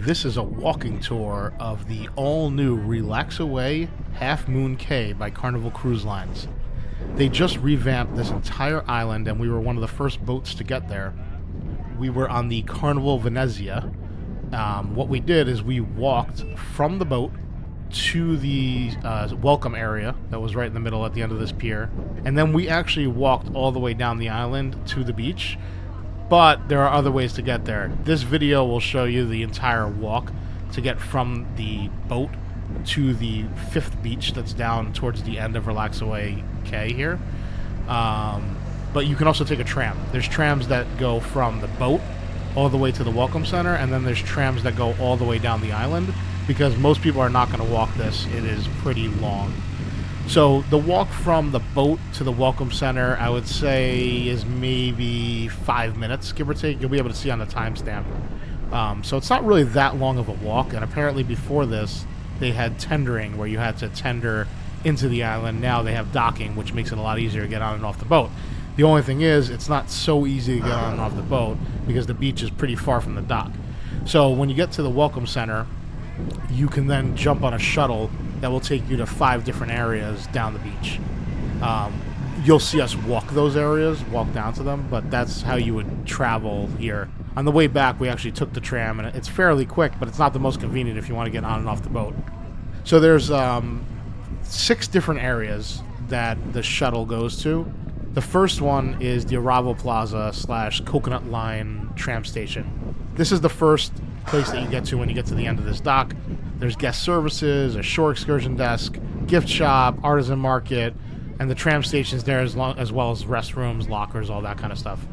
This is a walking tour of the all-new RelaxAway Half Moon Cay by Carnival Cruise Lines. They just revamped this entire island, and we were one of the first boats to get there. We were on the Carnival Venezia. What we did is we walked from the boat to the welcome area that was right in the middle at the end of this pier, and then we actually walked all the way down the island to the beach. But there are other ways to get there. This video will show you the entire walk to get from the boat to the fifth beach that's down towards the end of RelaxAway Cay here. But you can also take a tram. There's trams that go from the boat all the way to the Welcome Center, and then there's trams that go all the way down the island, because most people are not going to walk this. It is pretty long. So the walk from the boat to the Welcome Center, I would say, is maybe 5 minutes, give or take. You'll be able to see on the timestamp. So it's not really that long of a walk, and apparently before this, they had tendering, where you had to tender into the island. Now they have docking, which makes it a lot easier to get on and off the boat. The only thing is, it's not so easy to get on and off the boat, because the beach is pretty far from the dock. So when you get to the Welcome Center, you can then jump on a shuttle that will take you to 5 different areas down the beach. You'll see us walk those areas, walk down to them, but that's how you would travel here. On the way back, we actually took the tram, and it's fairly quick, but it's not the most convenient if you want to get on and off the boat. So there's 6 different areas that the shuttle goes to. The first one is the Arrival Plaza / Coconut Line tram station. This is the first place that you get to when you get to the end of this dock. There's guest services, a shore excursion desk, gift shop, artisan market, and the tram station's there as well as restrooms, lockers, all that kind of stuff.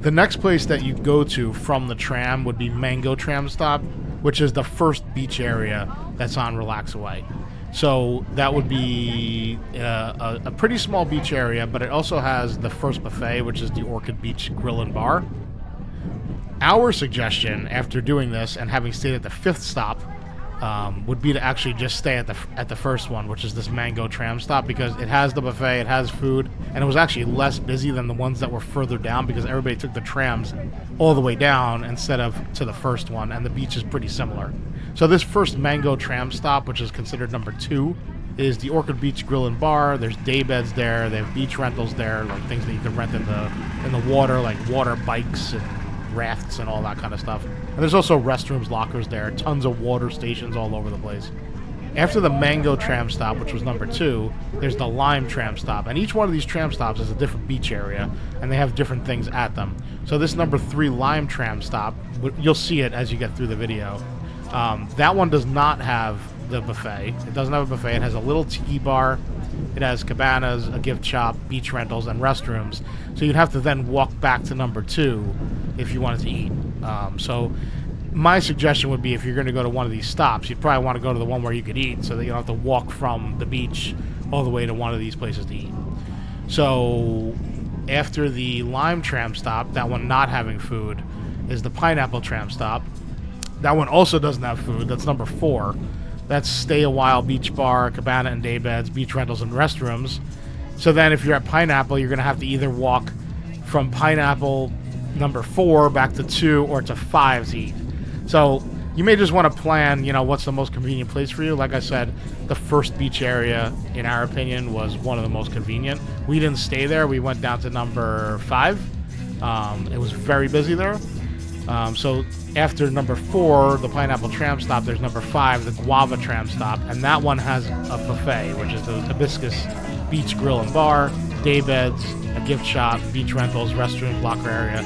The next place that you go to from the tram would be Mango Tram Stop, which is the first beach area that's on RelaxAway. So that would be a pretty small beach area, but it also has the first buffet, which is the Orchid Beach Grill and Bar. Our suggestion after doing this and having stayed at the 5th stop would be to actually just stay at the first one, which is this Mango Tram Stop, because it has the buffet, it has food, and it was actually less busy than the ones that were further down, because everybody took the trams all the way down instead of to the first one, and the beach is pretty similar. So this first Mango Tram Stop, which is considered number 2, is the Orchid Beach Grill and Bar. There's day beds there, they have beach rentals there, like things that you can rent in the water, like water bikes and rafts and all that kind of stuff. And there's also restrooms, lockers there, tons of water stations all over the place. After the Mango Tram Stop, which was number 2, there's the Lime Tram Stop, and each one of these tram stops is a different beach area, and they have different things at them. So this number 3 Lime Tram Stop, you'll see it as you get through the video. That one does not have the buffet. It doesn't have a buffet. It has a little tiki bar. It has cabanas, a gift shop, beach rentals, and restrooms. So you'd have to then walk back to number 2 if you wanted to eat. So my suggestion would be, if you're going to go to one of these stops, you'd probably want to go to the one where you could eat, so that you don't have to walk from the beach all the way to one of these places to eat. So after the Lime Tram Stop, that one not having food, is the Pineapple Tram Stop. That one also doesn't have food. That's number 4. That's Stay a While Beach Bar, cabana and day beds, beach rentals, and restrooms. So then if you're at Pineapple, you're going to have to either walk from Pineapple number 4 back to 2 or to 5 to eat. So you may just want to plan, what's the most convenient place for you. Like I said, the first beach area, in our opinion, was one of the most convenient. We didn't stay there. We went down to number 5. It was very busy there. So after number 4, the Pineapple Tram Stop, there's number 5, the Guava Tram Stop, and that one has a buffet, which is the Hibiscus Beach Grill and Bar, day beds, a gift shop, beach rentals, restrooms, locker area,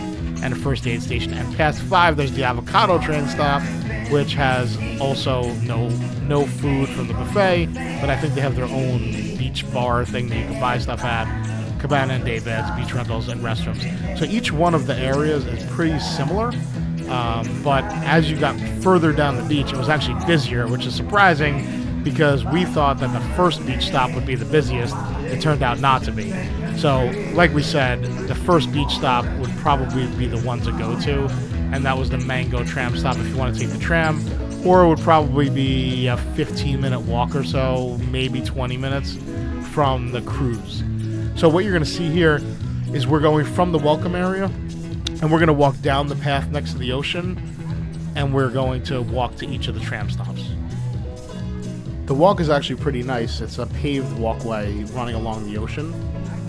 and a first aid station. And past 5, there's the Avocado Tram Stop, which has also no food from the buffet, but I think they have their own beach bar thing that you can buy stuff at. Cabana and day beds, beach rentals, and restrooms. So each one of the areas is pretty similar, but as you got further down the beach, it was actually busier, which is surprising, because we thought that the first beach stop would be the busiest. It turned out not to be. So, like we said, the first beach stop would probably be the one to go to, and that was the Mango Tram Stop if you want to take the tram, or it would probably be a 15-minute walk or so, maybe 20 minutes from the cruise. So what you're going to see here is we're going from the welcome area, and we're going to walk down the path next to the ocean and we're going to walk to each of the tram stops. The walk is actually pretty nice. It's a paved walkway running along the ocean,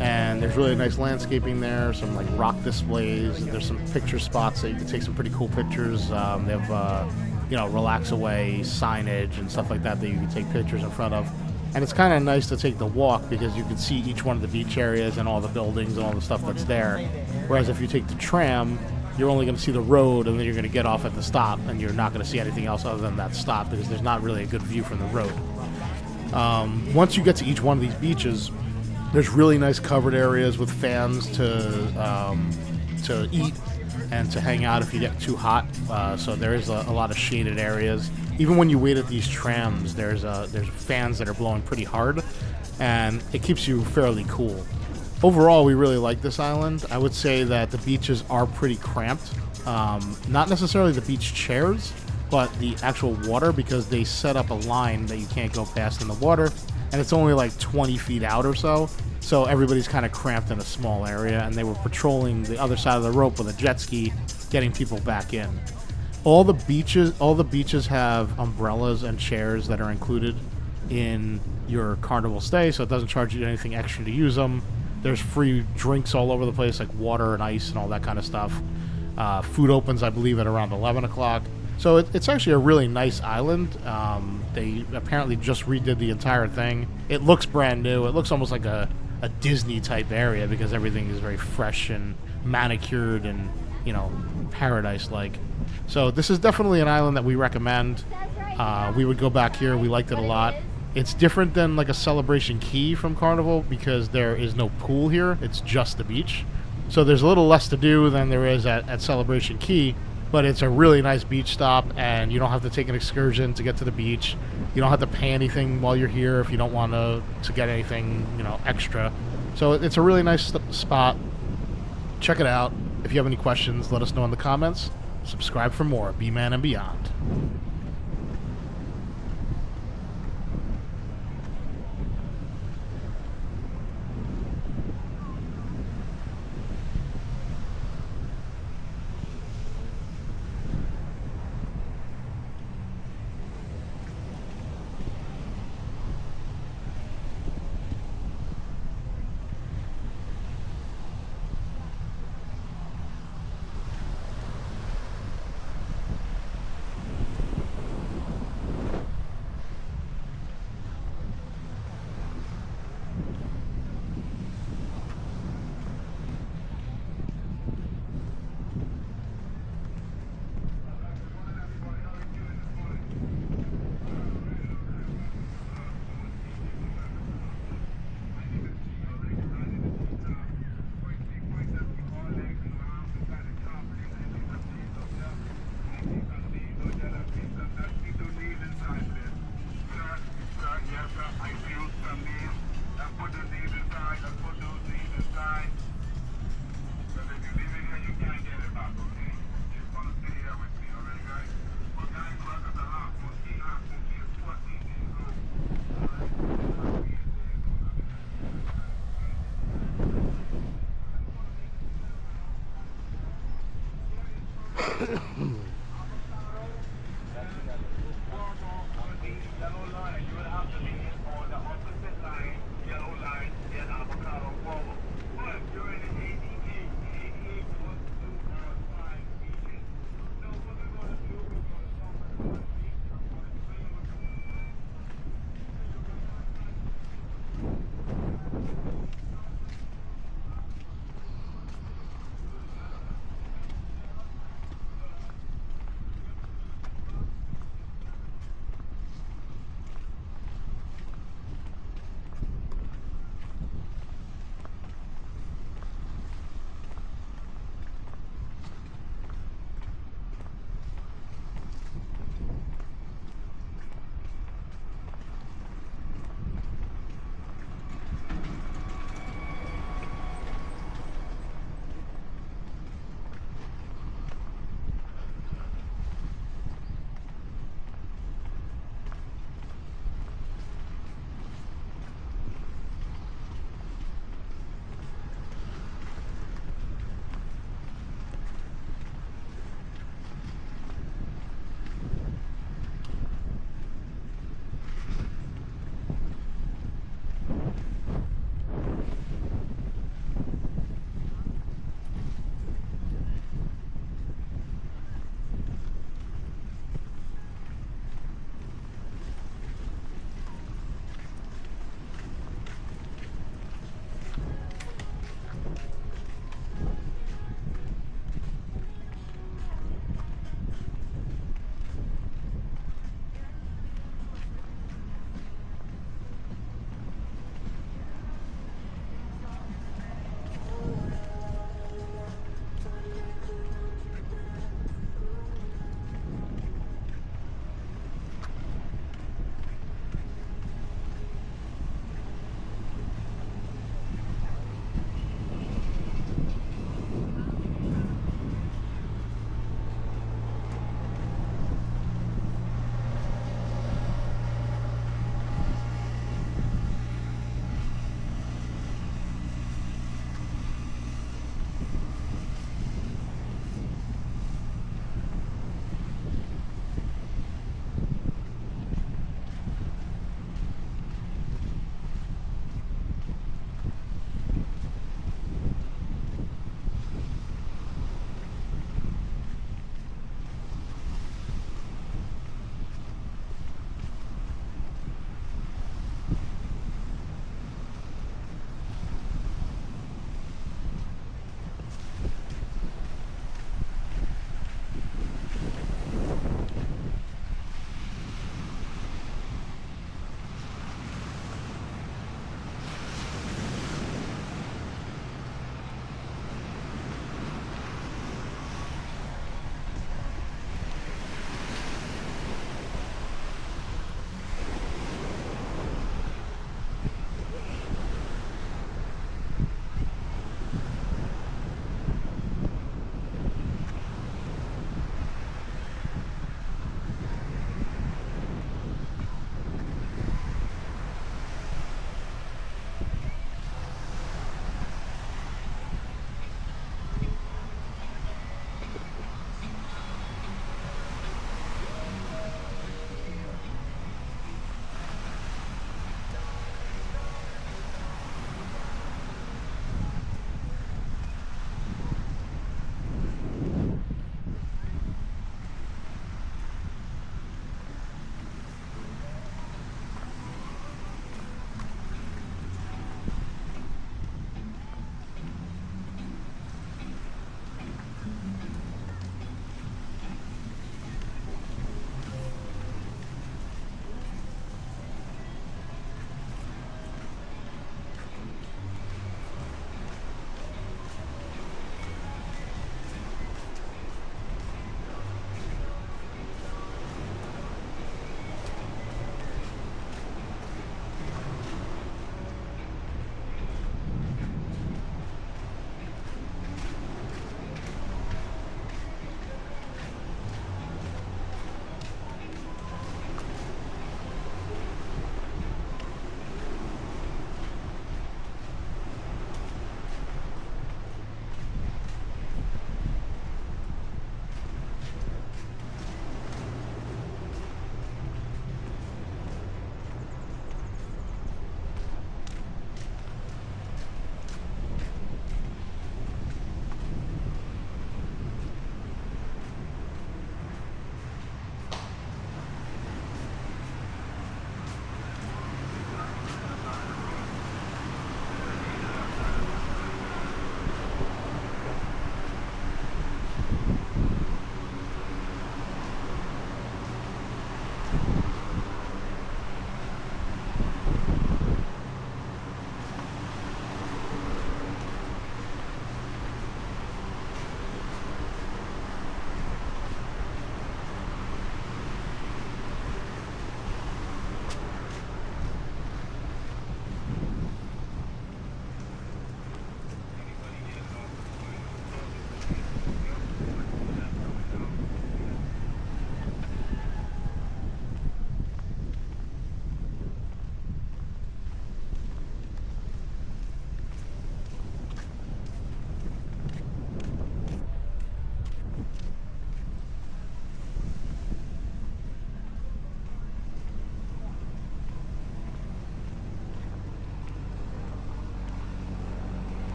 and there's really nice landscaping there, some like rock displays. There's some picture spots that you can take some pretty cool pictures. They have RelaxAway signage and stuff like that that you can take pictures in front of. And it's kind of nice to take the walk because you can see each one of the beach areas and all the buildings and all the stuff that's there. Whereas if you take the tram, you're only going to see the road, and then you're going to get off at the stop, and you're not going to see anything else other than that stop because there's not really a good view from the road. Once you get to each one of these beaches, there's really nice covered areas with fans to eat and to hang out if you get too hot. So there is a lot of shaded areas. Even when you wait at these trams, there's fans that are blowing pretty hard, and it keeps you fairly cool. Overall, we really like this island. I would say that the beaches are pretty cramped. Not necessarily the beach chairs, but the actual water, because they set up a line that you can't go past in the water, and it's only like 20 feet out or so. So everybody's kind of cramped in a small area, and they were patrolling the other side of the rope with a jet ski, getting people back in. All the beaches have umbrellas and chairs that are included in your Carnival stay, so it doesn't charge you anything extra to use them. There's free drinks all over the place, like water and ice and all that kind of stuff. Food opens, I believe, at around 11 o'clock. So it's actually a really nice island. They apparently just redid the entire thing. It looks brand new. It looks almost like a Disney type area because everything is very fresh and manicured and, paradise-like. So this is definitely an island that we recommend. We would go back here. We liked it a lot. It's different than like a Celebration Key from Carnival because there is no pool here. It's just the beach. So there's a little less to do than there is at Celebration Key, but it's a really nice beach stop, and you don't have to take an excursion to get to the beach. You don't have to pay anything while you're here if you don't want to get anything, extra. So it's a really nice spot. Check it out. If you have any questions, let us know in the comments. Subscribe for more B-Man and Beyond.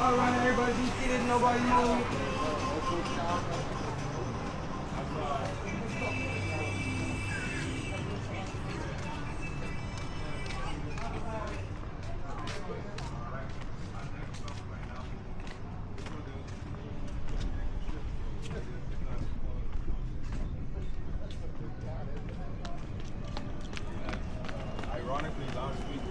All right, everybody be seated, nobody move. Ironically, last week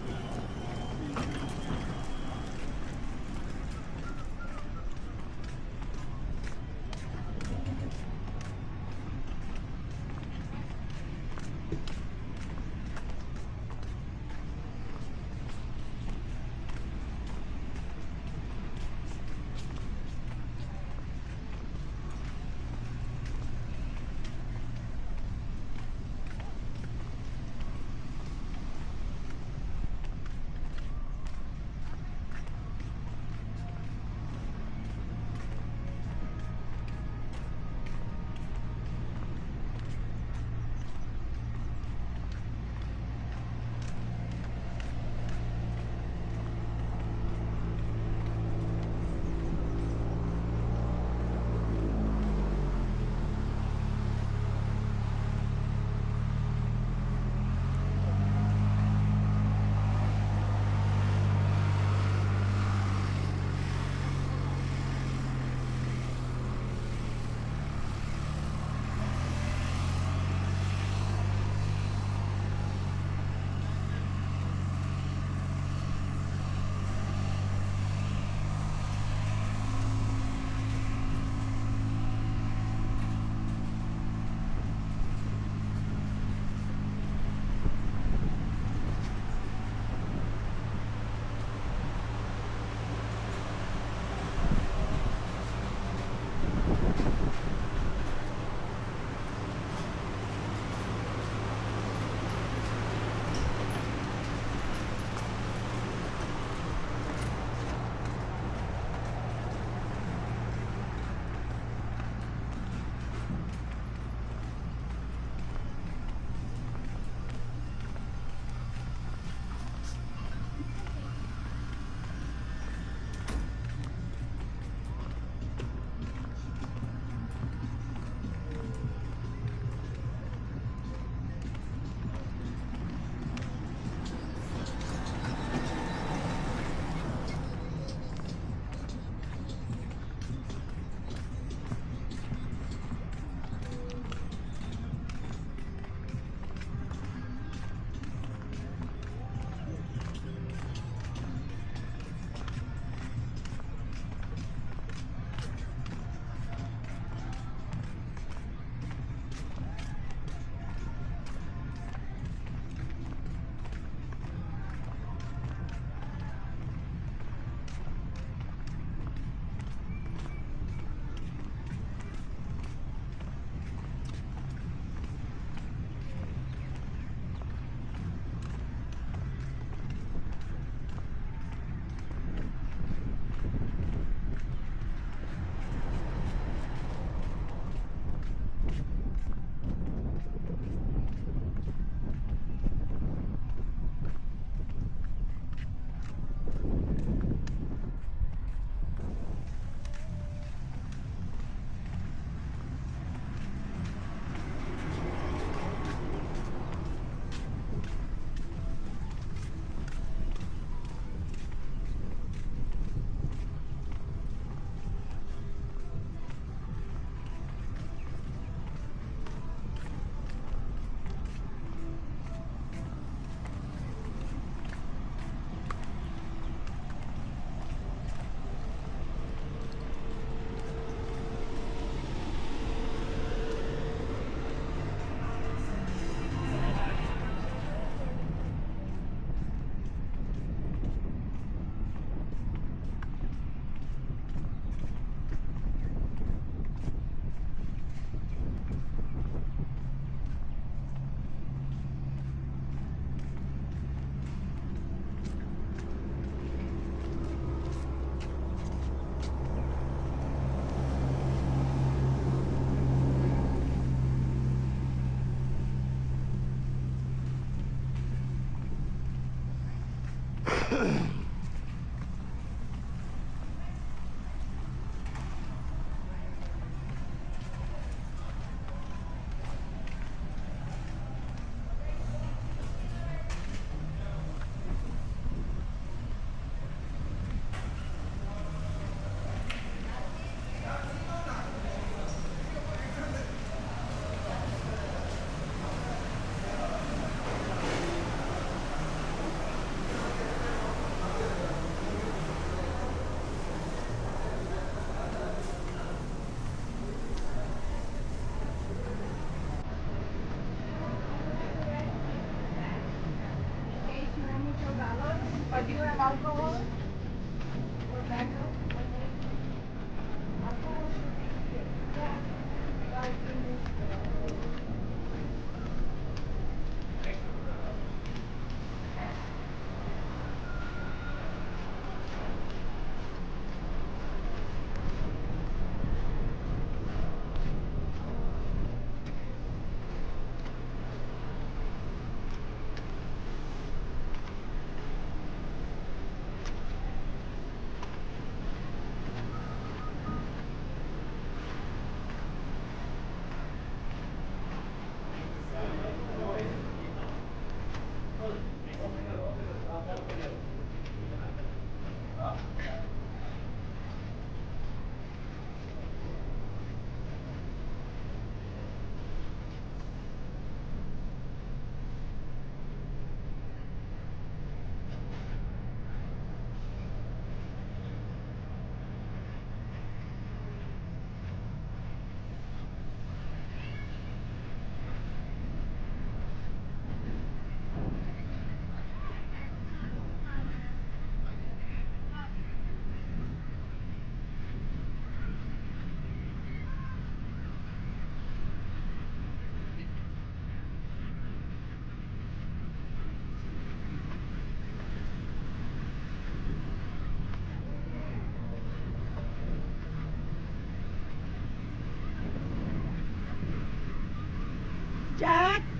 Jack!